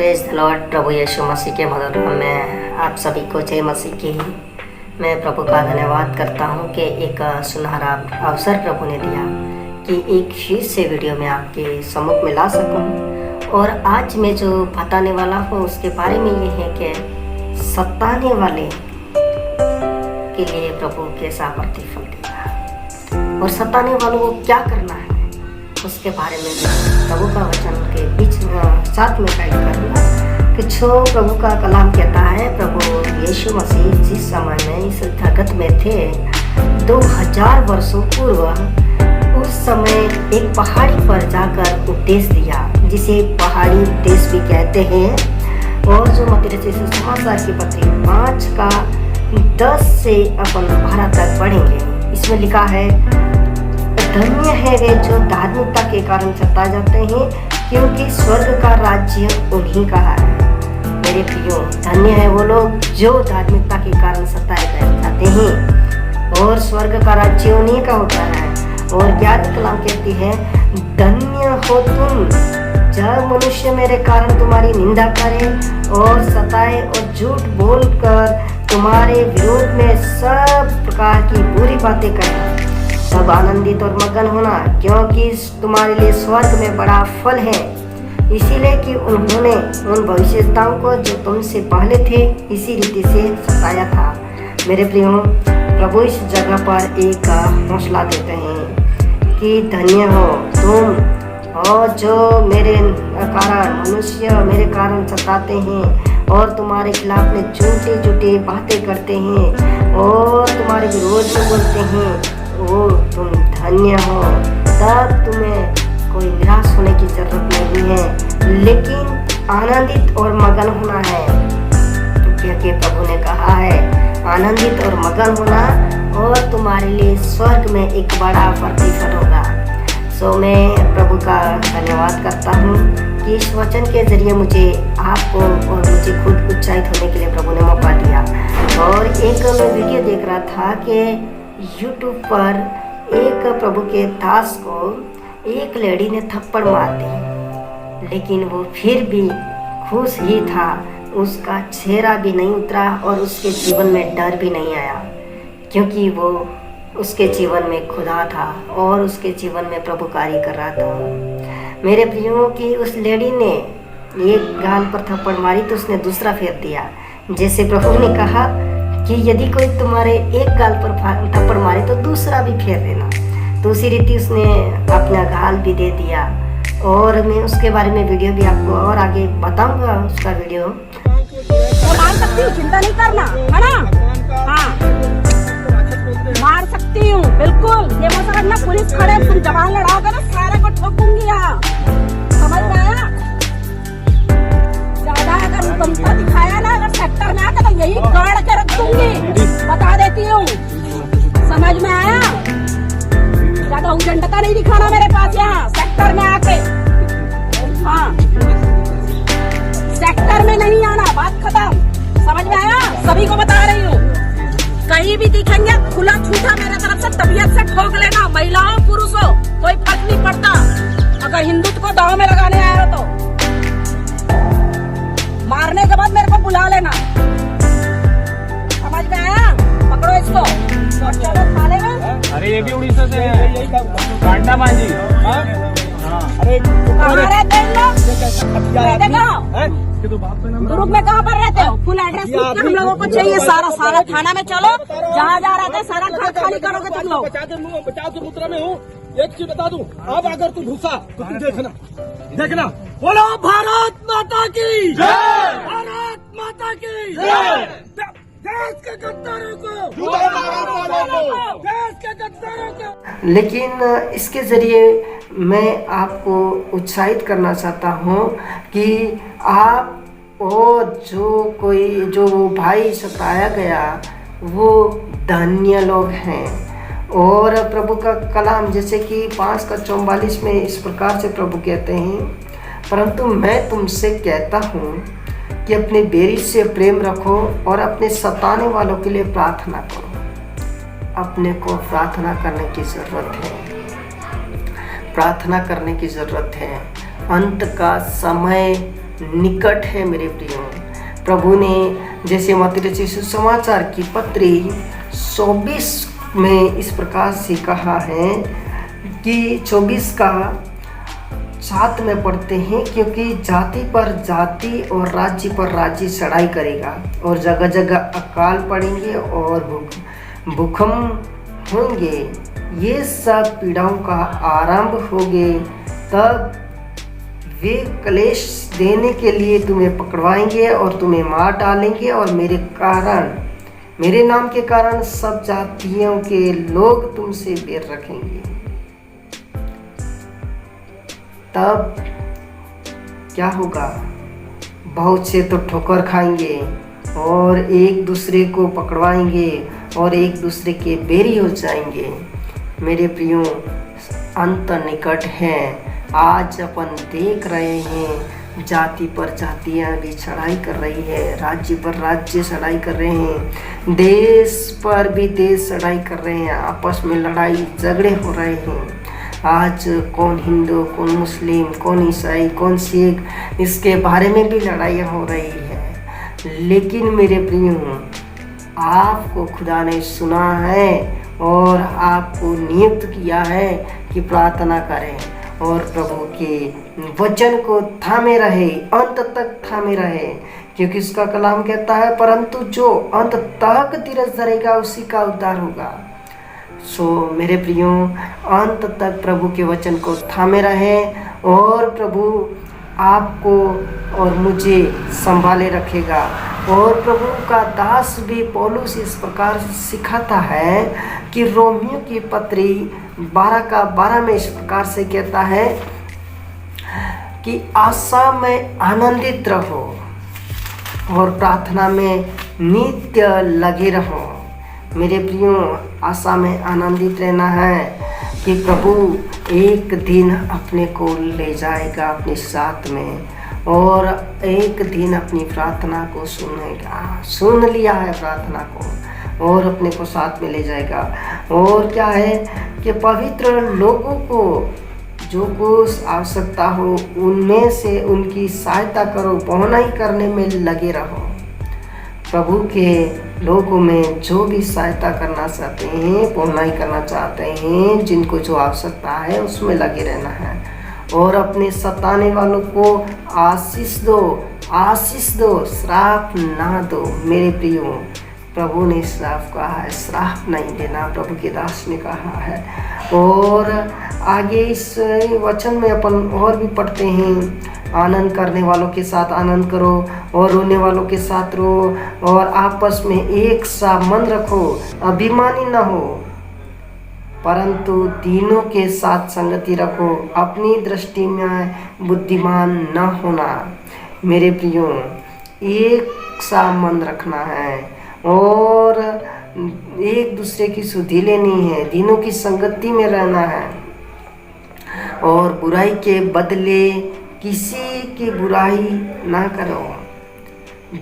Praise the Lord. प्रभु यीशु मसीह के मधुर नाम में आप सभी को जय मसीह की। मैं प्रभु का धन्यवाद करता हूं कि एक सुनहरा अवसर प्रभु ने दिया कि एक फिर से वीडियो में आपके सम्मुख में ला सकूं। और आज मैं जो बताने वाला हूं उसके बारे में ये है कि सताने वाले के लिए प्रभु कैसा प्रतिफल देगा और सताने वालों को क्या करना है उसके बारे में प्रभु का वचन के बीच साथ में गाइड करूँगा कि जो प्रभु का कलाम कहता है। प्रभु यीशु मसीह जिस समय में इस जगत में थे 2000 वर्षों पूर्व, उस समय एक पहाड़ी पर जाकर उपदेश दिया, जिसे पहाड़ी उपदेश भी कहते हैं। और जो मत्ती रचित सुसमाचार की पत्री 5 का 10 से अपन 12 तक पढ़ेंगे। इसमें लिखा है, धन्य है वे जो धार्मिकता के कारण सताए जाते हैं, क्योंकि स्वर्ग का राज्य उन्हीं का है। मेरे प्रियो, धन्य है वो लोग जो धार्मिकता के कारण सताए जाते हैं और स्वर्ग का राज्य उन्हीं का होता है। और ज्ञात कलाम कहती है, धन्य हो तुम जब मनुष्य मेरे कारण तुम्हारी निंदा करे और सताए और झूठ बोलकर तुम्हारे विरोध में सब प्रकार की बुरी बातें करें। तब आनंदित और मगन होना, क्योंकि तुम्हारे लिए स्वर्ग में बड़ा फल है। इसीलिए कि उन्होंने उन भविष्यवक्ताओं को जो तुमसे पहले थे इसी रीति से सताया था। मेरे प्रियो, प्रभु इस जगह पर एक हौसला देते हैं कि धन्य हो तुम और जो मेरे कारण मनुष्य मेरे कारण सताते हैं और तुम्हारे खिलाफ में झूठी बातें करते हैं और तुम्हारे विरोध में बोलते हैं, वो तुम धन्य हो। तब तुम्हें कोई निराश होने की जरूरत नहीं है, लेकिन आनंदित और मगन होना है, क्योंकि प्रभु ने कहा है आनंदित और मगन होना और तुम्हारे लिए स्वर्ग में एक बड़ा प्रतिफल होगा। सो मैं प्रभु का धन्यवाद करता हूँ कि इस वचन के जरिए मुझे आपको और मुझे खुद उत्साहित होने के लिए प्रभु ने मौका दिया। और एक मैं वीडियो देख रहा था कि YouTube पर एक प्रभु के दास को एक लेडी ने थप्पड़ मार दी, लेकिन वो फिर भी खुश ही था। उसका चेहरा भी नहीं उतरा और उसके जीवन में डर भी नहीं आया, क्योंकि वो उसके जीवन में खुदा था और उसके जीवन में प्रभु कार्य कर रहा था। मेरे प्रियो की उस लेडी ने एक गाल पर थप्पड़ मारी तो उसने दूसरा फेर दिया। जैसे प्रभु ने कहा कि यदि कोई तुम्हारे एक गाल पर थप्पड़ मारे तो दूसरा भी फेर देना। तो उसी रीति उसने अपना गाल भी दे दिया। और मैं उसके बारे में वीडियो भी आपको और आगे बताऊंगा, उसका वीडियो। मार सकती हूँ, चिंता नहीं करना, है ना? हाँ, मार सकती हूँ, बिल्कुल। ये मत समझना पुलिस खड़े तुम जवान लड़ाओगे ना सारे को ठोकूंगी यहाँ, समझ में आया? ज्यादा अगर दमता दिखाया ना, अगर सेक्टर में आकर तो यही गाड़ के रख दूंगी, बता देती हूँ, समझ में आया? ज्यादा उजंडता नहीं दिखाना मेरे पास यहाँ सेक्टर में आके। हाँ, सेक्टर में नहीं आना, बात खत्म, समझ में आया? सभी को बता रही हूँ, कहीं भी दिखेंगे खुला छूटा मेरे तरफ से तबीयत से ठोक लेना, महिलाओं पुरुषों कोई फर्क नहीं पड़ता। अगर हिंदुत्व को दांव में लगाने आए हो तो मारने के बाद मेरे को बुला लेना, समझ में आया? पकड़ो इसको और चलो थाने में। अरे ये भी उड़ीसा से है, कांडा मांझी। अरे कहाँ रहते हैं लोग? ग्रुप में कहाँ पर रहते हो? फुल एड्रेस हम लोगों को चाहिए, सारा थाना में चलो, जहाँ रहते हैं सारा घर खाली करोगे तुम लोग। 50 मुद्रा में हूँ। एक चीज बता दूं, अब अगर तू घुसा तो तू देखना, बोलो भारत माता की जय, भारत माता की जय। देश के गद्दारों को, देश के गद्दारों को। लेकिन इसके ज़रिए मैं आपको उत्साहित करना चाहता हूँ कि आप और जो भाई सताया गया वो धन्य लोग हैं। और प्रभु का कलाम जैसे कि 5 का 44 में इस प्रकार से प्रभु कहते हैं, परंतु मैं तुमसे कहता हूँ कि अपने बैरी से प्रेम रखो और अपने सताने वालों के लिए प्रार्थना करो। अपने को प्रार्थना करने की ज़रूरत है, प्रार्थना करने की ज़रूरत है। अंत का समय निकट है मेरे प्रियो। प्रभु ने जैसे मत्ती रचित सुसमाचार की पत्री 24 में इस प्रकार से कहा है कि 24 का 7 में पढ़ते हैं, क्योंकि जाति पर जाति और राज्य पर राज्य चढ़ाई करेगा और जगह जगह अकाल पड़ेंगे और भूकंप होंगे। ये सब पीड़ाओं का आरंभ होंगे, तब वे क्लेश देने के लिए तुम्हें पकड़वाएंगे और तुम्हें मार डालेंगे और मेरे नाम के कारण सब जातियों के लोग तुमसे बैर रखेंगे। तब क्या होगा? बहुत से तो ठोकर खाएंगे और एक दूसरे को पकड़वाएंगे और एक दूसरे के बैरी हो जाएंगे। मेरे प्रियो, अंत निकट है। आज अपन देख रहे हैं जाति पर जातियां भी चढ़ाई कर रही है, राज्य पर राज्य चढ़ाई कर रहे हैं, देश पर भी देश चढ़ाई कर रहे हैं, आपस में लड़ाई झगड़े हो रहे हैं। आज कौन हिंदू, कौन मुस्लिम, कौन ईसाई, कौन सिख, इसके बारे में भी लड़ाइयाँ हो रही है। लेकिन मेरे प्रियो, आपको खुदा ने सुना है और आपको नियुक्त किया है कि प्रार्थना करें और प्रभु के वचन को थामे रहे, अंत तक थामे रहे, क्योंकि उसका कलाम कहता है परंतु जो अंत तक धीरज धरेगा उसी का उद्धार होगा। सो मेरे प्रियो, अंत तक प्रभु के वचन को थामे रहे और प्रभु आपको और मुझे संभाले रखेगा। और प्रभु का दास भी पौलुस इस प्रकार सिखाता है कि रोमियो की पत्री 12 में इस प्रकार से कहता है कि आशा में आनंदित रहो और प्रार्थना में नित्य लगे रहो। मेरे प्रियो, आशा में आनंदित रहना है कि प्रभु एक दिन अपने को ले जाएगा अपने साथ में और एक दिन अपनी प्रार्थना को सुनेगा। सुन लिया है प्रार्थना को और अपने को साथ में ले जाएगा। और क्या है कि पवित्र लोगों को जो कुछ आवश्यकता हो उनमें से उनकी सहायता करो, पहुँचाई करने में लगे रहो। प्रभु के लोगों में जो भी सहायता करना चाहते हैं, पहुँचाई करना चाहते हैं, जिनको जो आवश्यकता है उसमें लगे रहना है और अपने सताने वालों को आशीष दो, श्राप ना दो। मेरे प्रियो, प्रभु ने श्राप कहा है, श्राप नहीं देना, प्रभु के दास ने कहा है। और आगे इस वचन में अपन और भी पढ़ते हैं, आनंद करने वालों के साथ आनंद करो और रोने वालों के साथ रो और आपस में एक सा मन रखो, अभिमानी न हो परंतु तीनों के साथ संगति रखो, अपनी दृष्टि में बुद्धिमान न होना। मेरे प्रियो, एक सा मन रखना है और एक दूसरे की सुधि लेनी है, तीनों की संगति में रहना है और बुराई के बदले किसी की बुराई ना करो।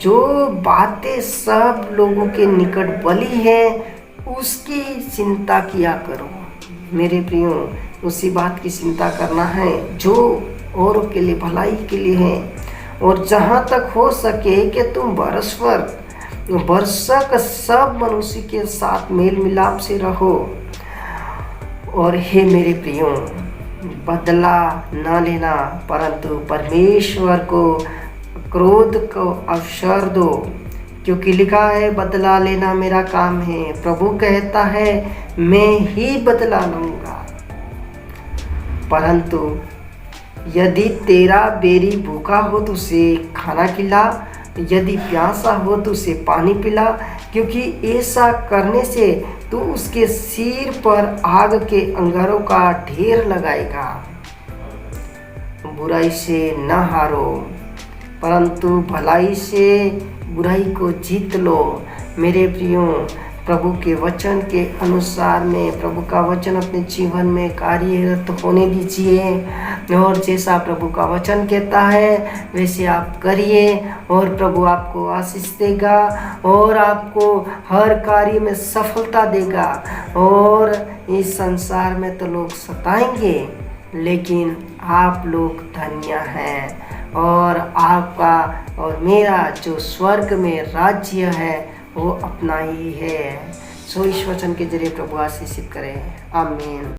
जो बातें सब लोगों के निकट भली है उसकी चिंता किया करो। मेरे प्रियो, उसी बात की चिंता करना है जो औरों के लिए भलाई के लिए है। और जहाँ तक हो सके कि तुम भरसक सब मनुष्य के साथ मेल मिलाप से रहो। और हे मेरे प्रियो, बदला न लेना परंतु परमेश्वर को क्रोध को अवसर दो, क्योंकि लिखा है बदला लेना मेरा काम है, प्रभु कहता है मैं ही बदला लूँगा। परंतु यदि तेरा बैरी भूखा हो तो उसे खाना खिला, यदि प्यासा हो तो उसे पानी पिला, क्योंकि ऐसा करने से तू उसके सिर पर आग के अंगारों का ढेर लगाएगा। बुराई से न हारो परंतु भलाई से बुराई को जीत लो। मेरे प्रियो, प्रभु के वचन के अनुसार में प्रभु का वचन अपने जीवन में कार्यरत होने दीजिए और जैसा प्रभु का वचन कहता है वैसे आप करिए और प्रभु आपको आशीष देगा और आपको हर कार्य में सफलता देगा। और इस संसार में तो लोग सताएंगे लेकिन आप लोग धन्य हैं। और आपका और मेरा जो स्वर्ग में राज्य है वो अपना ही है। सो इस वचन के जरिए प्रभु आशीषित करें। आमीन।